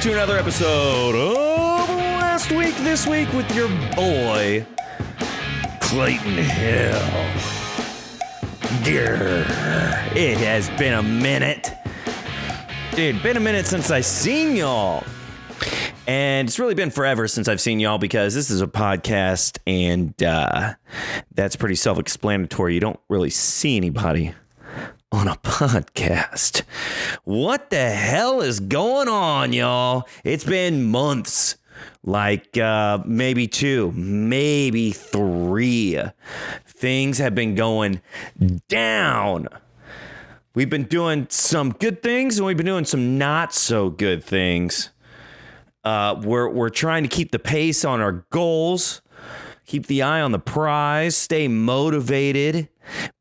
to another episode of Last Week This Week with your boy, Clayton Hill. Grr. It has been a minute. Dude, been a minute since I seen y'all. And it's really been forever since I've seen y'all because this is a podcast and that's pretty self-explanatory. You don't really see anybody on a podcast. What the hell is going on, y'all? It's been months, like maybe 2, maybe 3. Things have been going down. We've been doing some good things and we've been doing some not so good things. We're trying to keep the pace on our goals, keep the eye on the prize, stay motivated,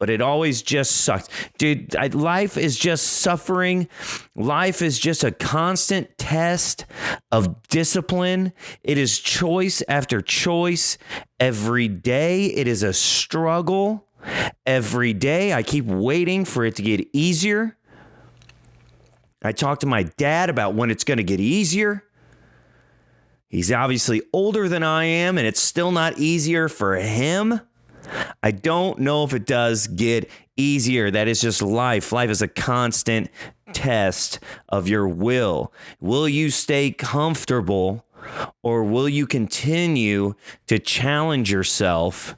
but it always just sucks. Dude, life is just suffering. Life is just a constant test of discipline. It is choice after choice. Every day it is a struggle. Every day I keep waiting for it to get easier. I talk to my dad about when it's going to get easier. He's obviously older than I am, and it's still not easier for him. I don't know if it does get easier. That is just life. Life is a constant test of your will. Will you stay comfortable, or will you continue to challenge yourself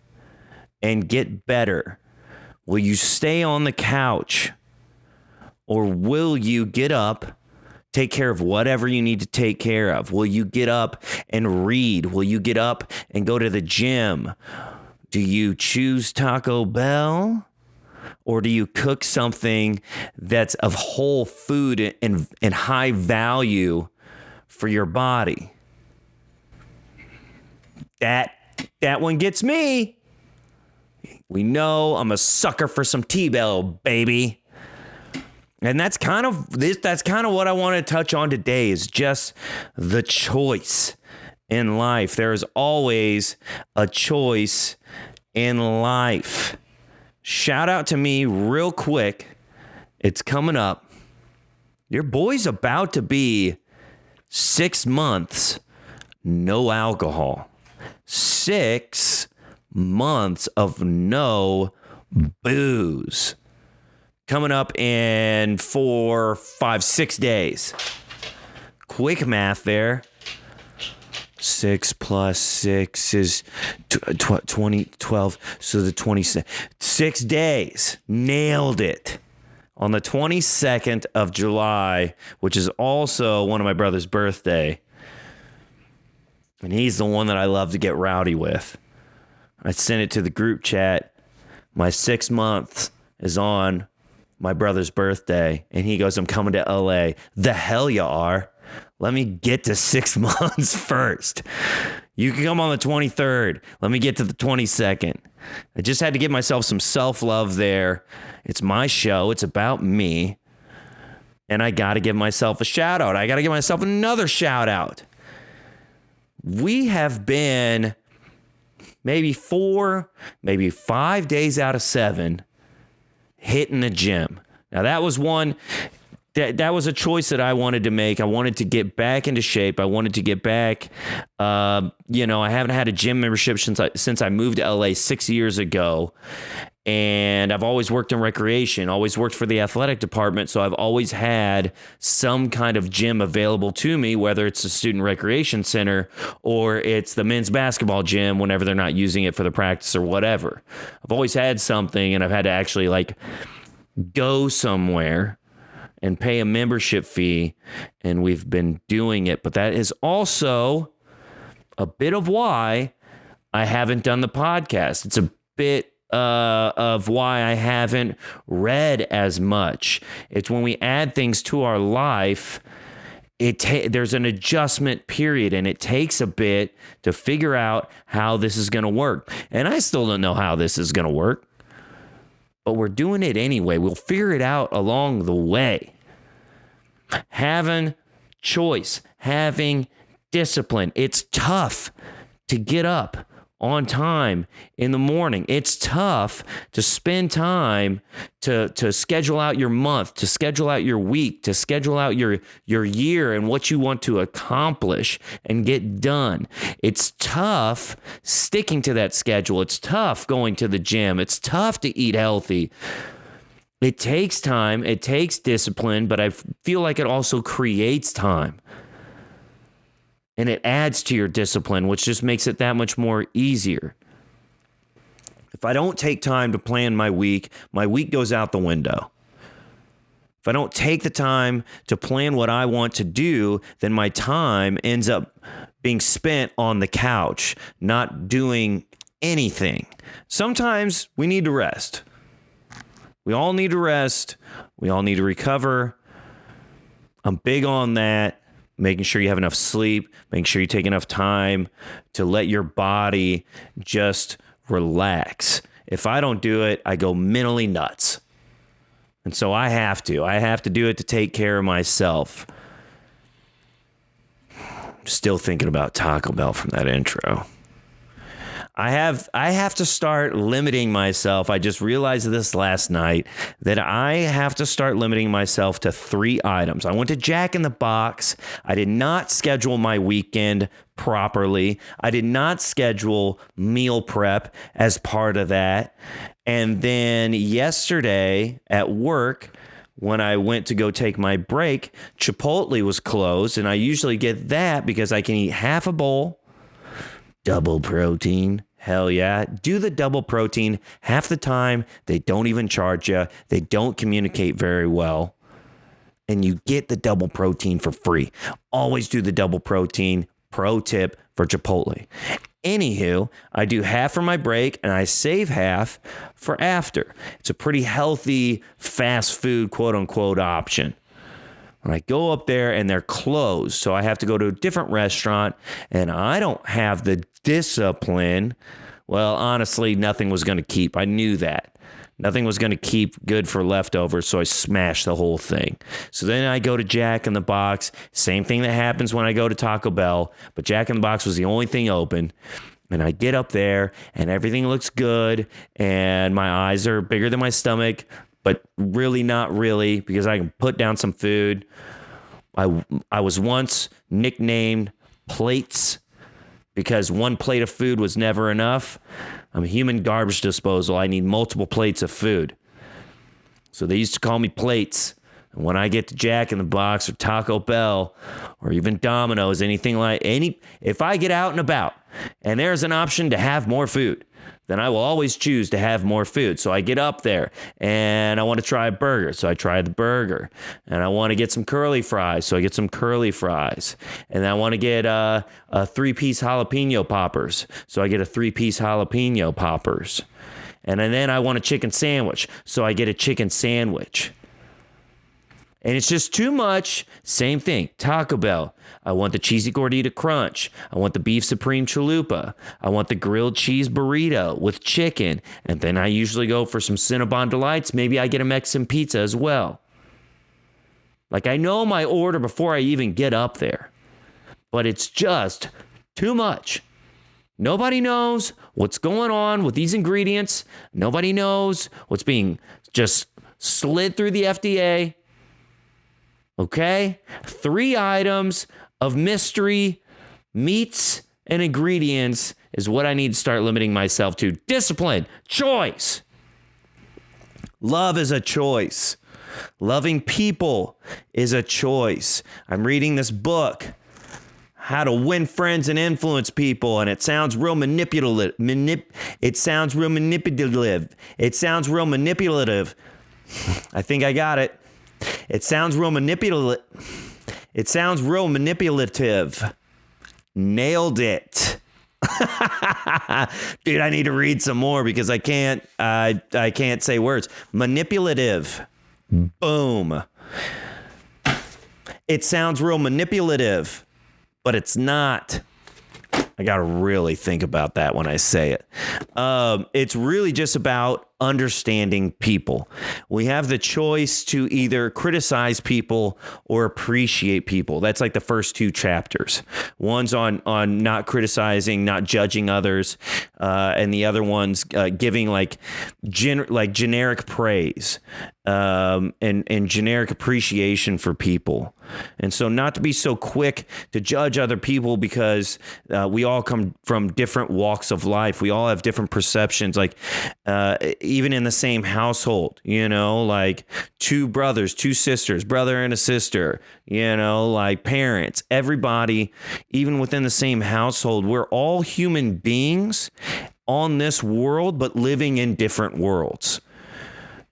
and get better? Will you stay on the couch, or will you get up, take care of whatever you need to take care of? Will you get up and read? Will you get up and go to the gym? Do you choose Taco Bell? Or do you cook something that's of whole food and high value for your body? That one gets me. We know I'm a sucker for some T-Bell, baby. And that's kind of what I want to touch on today is just the choice in life. There is always a choice in life. Shout out to me real quick. It's coming up. Your boy's about to be 6 months no alcohol. 6 months of no booze. Coming up in 4, 5, 6 days. Quick math there. 6 plus 6 is 20, 12. So the 26 days. Nailed it. On the 22nd of July, which is also one of my brother's birthday. And he's the one that I love to get rowdy with. I sent it to the group chat. My 6 months is on my brother's birthday, and he goes, I'm coming to LA. The hell you are. Let me get to 6 months first. You can come on the 23rd. Let me get to the 22nd. I just had to give myself some self-love there. It's my show. It's about me. And I got to give myself a shout out. I got to give myself another shout out. We have been maybe 4, maybe 5 days out of 7 hitting the gym. Now that was one, that was a choice that I wanted to make. I wanted to get back into shape. I wanted to get back. I haven't had a gym membership since I moved to LA 6 years ago. And I've always worked in recreation, always worked for the athletic department. So I've always had some kind of gym available to me, whether it's a student recreation center or it's the men's basketball gym whenever they're not using it for the practice or whatever. I've always had something, and I've had to actually go somewhere and pay a membership fee, and we've been doing it. But that is also a bit of why I haven't done the podcast. It's a bit of why I haven't read as much. It's when we add things to our life, there's an adjustment period, and it takes a bit to figure out how this is going to work. And I still don't know how this is going to work, but we're doing it anyway. We'll figure it out along the way. Having choice, having discipline. It's tough to get up on time in the morning. It's tough to spend time to schedule out your month, to schedule out your week, to schedule out your year and what you want to accomplish and get done. It's tough sticking to that schedule. It's tough going to the gym. It's tough to eat healthy. It takes time. It takes discipline, but I feel like it also creates time. And it adds to your discipline, which just makes it that much more easier. If I don't take time to plan my week goes out the window. If I don't take the time to plan what I want to do, then my time ends up being spent on the couch, not doing anything. Sometimes we need to rest. We all need to rest. We all need to recover. I'm big on that. Making sure you have enough sleep, making sure you take enough time to let your body just relax. If I don't do it, I go mentally nuts. And so I have to do it to take care of myself. I'm still thinking about Taco Bell from that intro. I have to start limiting myself. I just realized this last night that I have to start limiting myself to 3 items. I went to Jack in the Box. I did not schedule my weekend properly. I did not schedule meal prep as part of that. And then yesterday at work, when I went to go take my break, Chipotle was closed. And I usually get that because I can eat half a bowl. Double protein. Hell yeah. Do the double protein. Half the time, they don't even charge you. They don't communicate very well. And you get the double protein for free. Always do the double protein. Pro tip for Chipotle. Anywho, I do half for my break and I save half for after. It's a pretty healthy fast food, quote unquote, option. I go up there and they're closed. So I have to go to a different restaurant and I don't have the discipline. Well, honestly, nothing was going to keep. I knew that. Nothing was going to keep good for leftovers. So I smashed the whole thing. So then I go to Jack in the Box. Same thing that happens when I go to Taco Bell. But Jack in the Box was the only thing open. And I get up there and everything looks good. And my eyes are bigger than my stomach. But really not really, because I can put down some food. I was once nicknamed Plates because one plate of food was never enough. I'm a human garbage disposal. I need multiple plates of food. So they used to call me Plates. And when I get to Jack in the Box or Taco Bell or even Domino's, if I get out and about and there's an option to have more food, then I will always choose to have more food. So I get up there and I want to try a burger. So I try the burger. And I want to get some curly fries. So I get some curly fries. And I want to get a 3-piece jalapeno poppers. So I get a 3-piece jalapeno poppers. And then I want a chicken sandwich. So I get a chicken sandwich. And it's just too much. Same thing. Taco Bell. I want the cheesy gordita crunch. I want the beef supreme chalupa. I want the grilled cheese burrito with chicken. And then I usually go for some Cinnabon Delights. Maybe I get a Mexican pizza as well. Like I know my order before I even get up there. But it's just too much. Nobody knows what's going on with these ingredients. Nobody knows what's being just slid through the FDA. Okay? 3 items of mystery, meats, and ingredients is what I need to start limiting myself to. Discipline, choice. Love is a choice. Loving people is a choice. I'm reading this book, How to Win Friends and Influence People, and it sounds real manipulative. It sounds real manipulative. I think I got it. It sounds real manipulative. Nailed it. Dude, I need to read some more because I can't say words. Manipulative. Boom. It sounds real manipulative, but it's not. I got to really think about that when I say it. It's really just about understanding people. We have the choice to either criticize people or appreciate people. That's like the first two chapters. One's on not criticizing, not judging others, and the other one's giving like generic praise and generic appreciation for people. And so not to be so quick to judge other people, because we all come from different walks of life. We all have different perceptions, like even in the same household, like two brothers, two sisters, brother and a sister, like parents, everybody, even within the same household, we're all human beings on this world, but living in different worlds.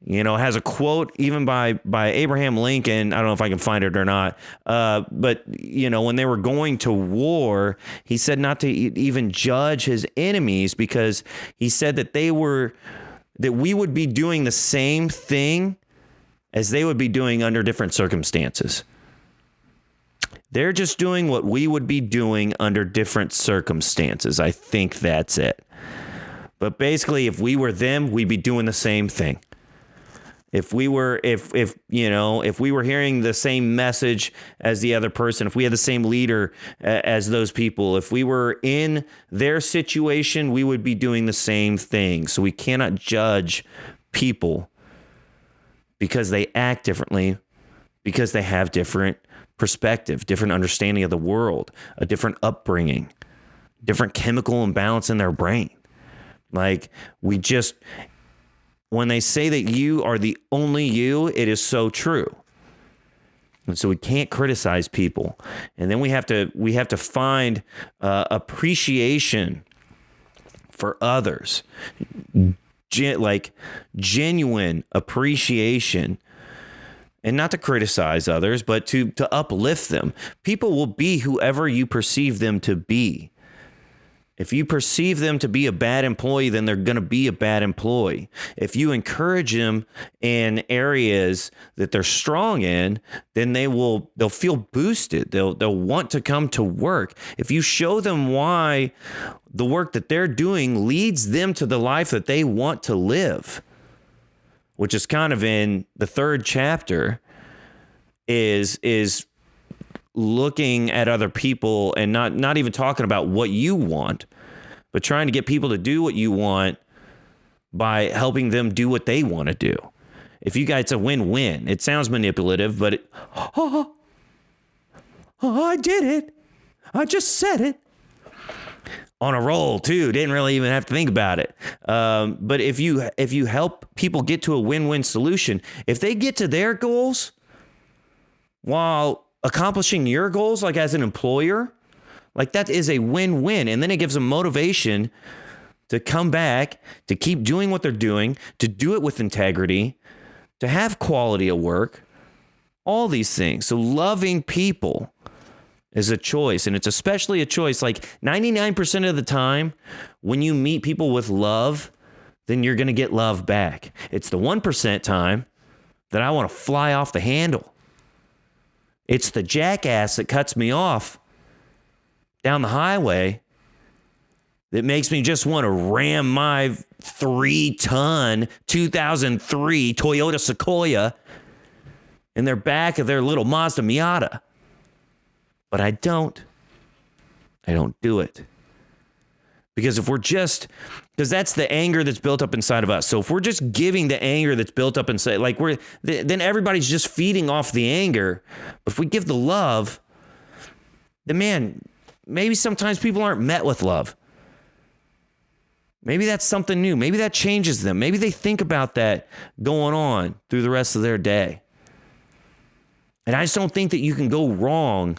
Has a quote even by Abraham Lincoln. I don't know if I can find it or not. But, when they were going to war, he said not to even judge his enemies, because he said that we would be doing the same thing as they would be doing under different circumstances. They're just doing what we would be doing under different circumstances. I think that's it. But basically, if we were them, we'd be doing the same thing. If we were hearing the same message as the other person, if we had the same leader as those people, if we were in their situation, we would be doing the same thing. So we cannot judge people because they act differently, because they have different perspective, different understanding of the world, a different upbringing, different chemical imbalance in their brain. Like when they say that you are the only you, it is so true. And so we can't criticize people. And then we have to find appreciation for others, like genuine appreciation, and not to criticize others, but to uplift them. People will be whoever you perceive them to be. If you perceive them to be a bad employee, then they're going to be a bad employee. If you encourage them in areas that they're strong in, then they'll feel boosted. They'll want to come to work. If you show them why the work that they're doing leads them to the life that they want to live, which is kind of in the third chapter, is looking at other people and not even talking about what you want, but trying to get people to do what you want by helping them do what they want to do. If you guys, it's a win-win. It sounds manipulative, but I did it. I just said it. On a roll too. Didn't really even have to think about it. But if you help people get to a win-win solution, if they get to their goals while accomplishing your goals, like as an employer, like that is a win-win. And then it gives them motivation to come back, to keep doing what they're doing, to do it with integrity, to have quality of work, all these things. So loving people is a choice. And it's especially a choice. Like 99% of the time, when you meet people with love, then you're going to get love back. It's the 1% time that I want to fly off the handle. It's the jackass that cuts me off down the highway that makes me just want to ram my 3-ton 2003 Toyota Sequoia in their back of their little Mazda Miata. But I don't do it. Because because that's the anger that's built up inside of us. So if we're just giving the anger that's built up inside, like then everybody's just feeding off the anger. But if we give the love, then man, maybe sometimes people aren't met with love. Maybe that's something new. Maybe that changes them. Maybe they think about that going on through the rest of their day. And I just don't think that you can go wrong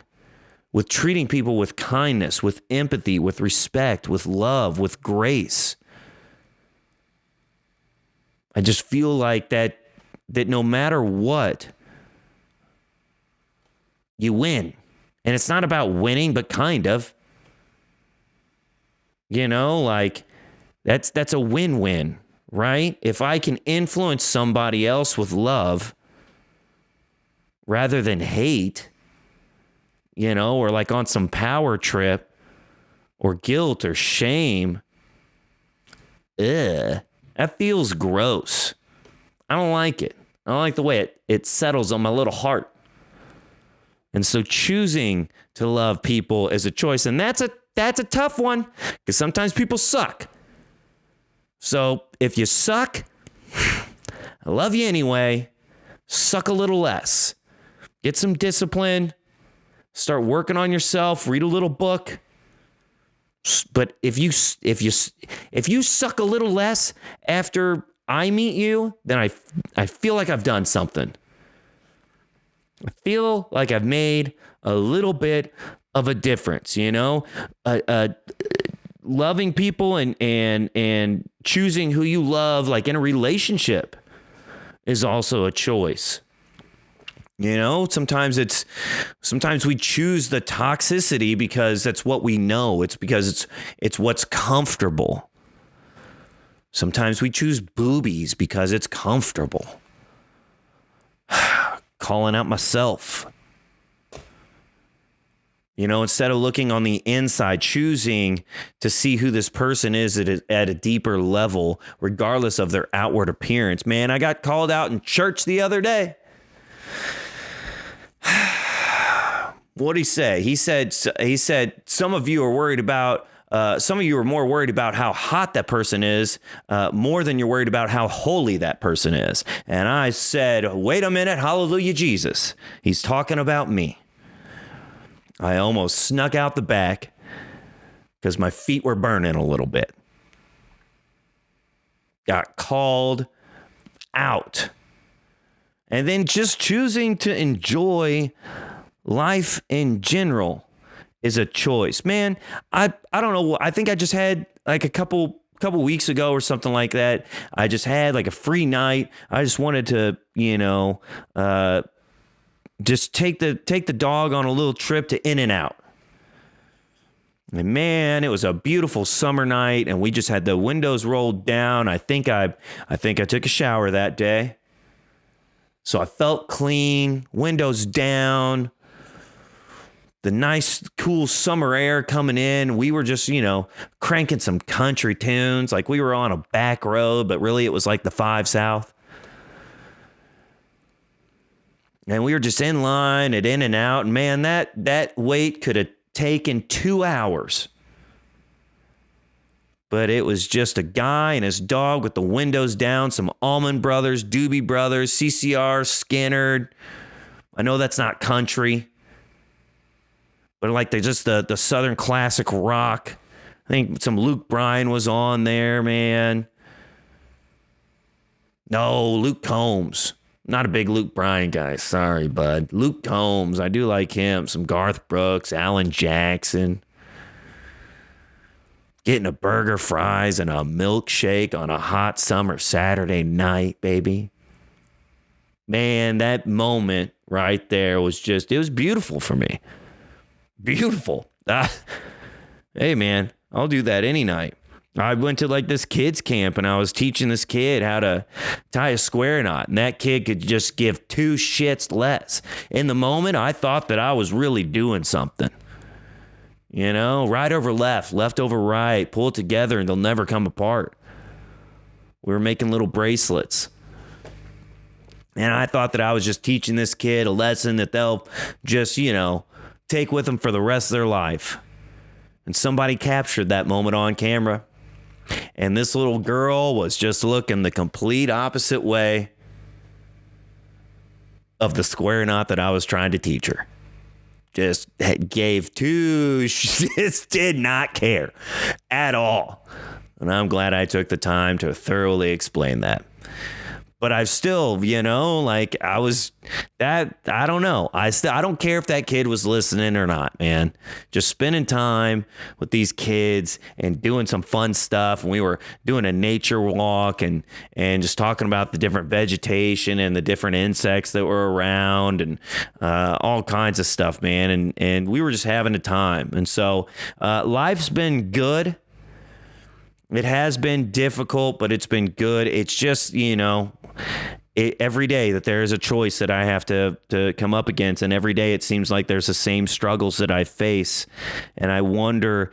with treating people with kindness, with empathy, with respect, with love, with grace. I just feel like that no matter what, you win. And it's not about winning, but kind of. Like that's a win-win, right? If I can influence somebody else with love rather than hate, or like on some power trip or guilt or shame, That feels gross. I don't like it. I don't like the way it settles on my little heart. And so choosing to love people is a choice. And that's a tough one because sometimes people suck. So if you suck, I love you anyway. Suck a little less. Get some discipline. Start working on yourself. Read a little book. But if you suck a little less after I meet you, then I feel like I've done something. I feel like I've made a little bit of a difference, you know? Loving people and choosing who you love, like in a relationship, is also a choice. You know, sometimes we choose the toxicity because that's what we know. It's because it's what's comfortable. Sometimes we choose boobies because it's comfortable. Calling out myself. You know, instead of looking on the inside, choosing to see who this person is at a deeper level, regardless of their outward appearance. Man, I got called out in church the other day. What'd he say? He said, some of you are worried about, some of you are more worried about how hot that person is, more than you're worried about how holy that person is. And I said, wait a minute, hallelujah, Jesus. He's talking about me. I almost snuck out the back because my feet were burning a little bit. Got called out. And then just choosing to enjoy life in general is a choice. Man, I don't know. I think I just had like a couple weeks ago or something like that. I just had like a free night. I just wanted to, you know, just take the dog on a little trip to In-N-Out. And man, it was a beautiful summer night, and we just had the windows rolled down. I think I took a shower that day. So I felt clean, windows down, the nice, cool summer air coming in. We were just, you know, cranking some country tunes. Like we were on a back road, but really it was like the 5 South. And we were just in line at In-N-Out. And man, that wait could have taken 2 hours. But it was just a guy and his dog with the windows down, some Allman Brothers, Doobie Brothers, CCR, Skynyrd. I know that's not country, but like the Southern classic rock. I think some Luke Bryan was on there, man. No, Luke Combs. Not a big Luke Bryan guy. Sorry, bud. Luke Combs. I do like him. Some Garth Brooks, Alan Jackson. Getting a burger, fries, and a milkshake on a hot summer Saturday night, baby. Man, that moment right there was just, it was beautiful for me. Beautiful. Hey, man, I'll do that any night. I went to like this kids camp and I was teaching this kid how to tie a square knot. And that kid could just give 2 shits less. In the moment, I thought that I was really doing something. You know, right over left, left over right, pull it together and they'll never come apart. We were making little bracelets. And I thought that I was just teaching this kid a lesson that they'll just, you know, take with them for the rest of their life. And somebody captured that moment on camera. And this little girl was just looking the complete opposite way of the square knot that I was trying to teach her. Just gave 2 shits, did not care at all. And I'm glad I took the time to thoroughly explain that. But I've still, you know, like I don't know. I don't care if that kid was listening or not, man. Just spending time with these kids and doing some fun stuff. And we were doing a nature walk and just talking about the different vegetation and the different insects that were around and all kinds of stuff, man. And we were just having a time. And so life's been good. It has been difficult, but it's been good. It's just, you know, every day that there is a choice that I have to come up against, and every day it seems like there's the same struggles that I face, and I wonder,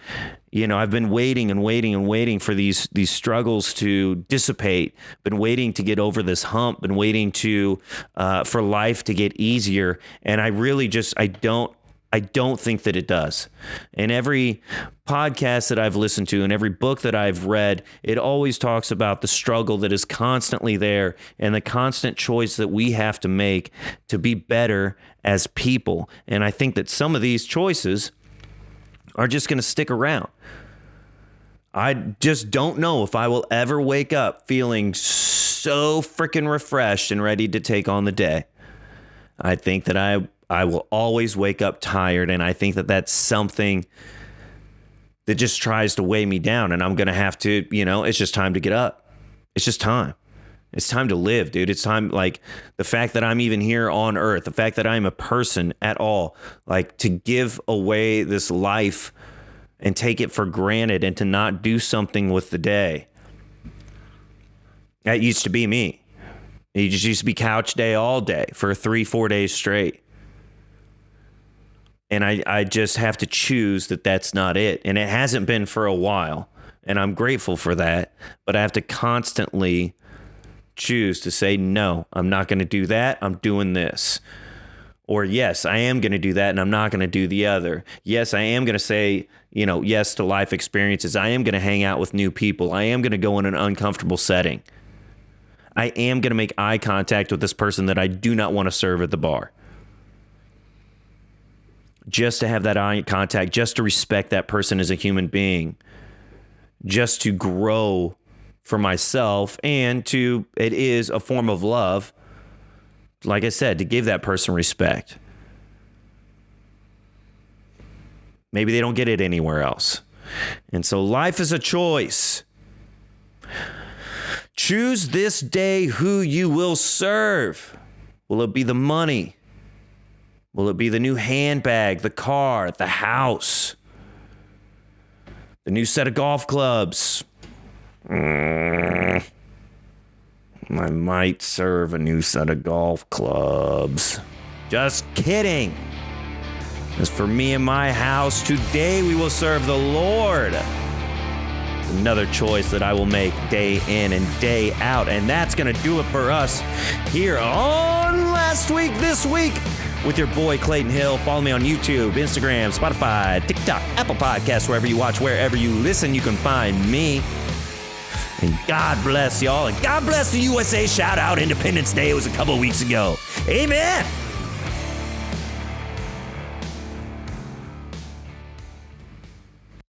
I've been waiting and waiting and waiting for these struggles to dissipate, been waiting to get over this hump, been waiting for life to get easier, and I really just I don't think that it does. And every podcast that I've listened to and every book that I've read, it always talks about the struggle that is constantly there and the constant choice that we have to make to be better as people. And I think that some of these choices are just going to stick around. I just don't know if I will ever wake up feeling so freaking refreshed and ready to take on the day. I think that I will always wake up tired, and I think that that's something that just tries to weigh me down, and I'm going to have to, it's just time to get up. It's just time. It's time to live, dude. It's time, like, the fact that I'm even here on earth, the fact that I'm a person at all, like, to give away this life and take it for granted and to not do something with the day. That used to be me. It just used to be couch day all day for 3-4 days straight. And I just have to choose that that's not it. And it hasn't been for a while. And I'm grateful for that. But I have to constantly choose to say, no, I'm not going to do that. I'm doing this. Or yes, I am going to do that and I'm not going to do the other. Yes, I am going to say, yes to life experiences. I am going to hang out with new people. I am going to go in an uncomfortable setting. I am going to make eye contact with this person that I do not want to serve at the bar. Just to have that eye contact, just to respect that person as a human being, just to grow for myself, and it is a form of love, like I said, to give that person respect. Maybe they don't get it anywhere else. And so life is a choice. Choose this day who you will serve. Will it be the money? Will it be the new handbag, the car, the house, the new set of golf clubs? I might serve a new set of golf clubs. Just kidding. As for me and my house, today we will serve the Lord. Another choice that I will make day in and day out. And that's going to do it for us here on Last Week This Week with your boy Clayton Hill. Follow me on YouTube, Instagram, Spotify, TikTok, Apple Podcasts, wherever you watch, wherever you listen, you can find me. And God bless y'all. And God bless the USA. Shout out Independence Day. It was a couple weeks ago. Amen.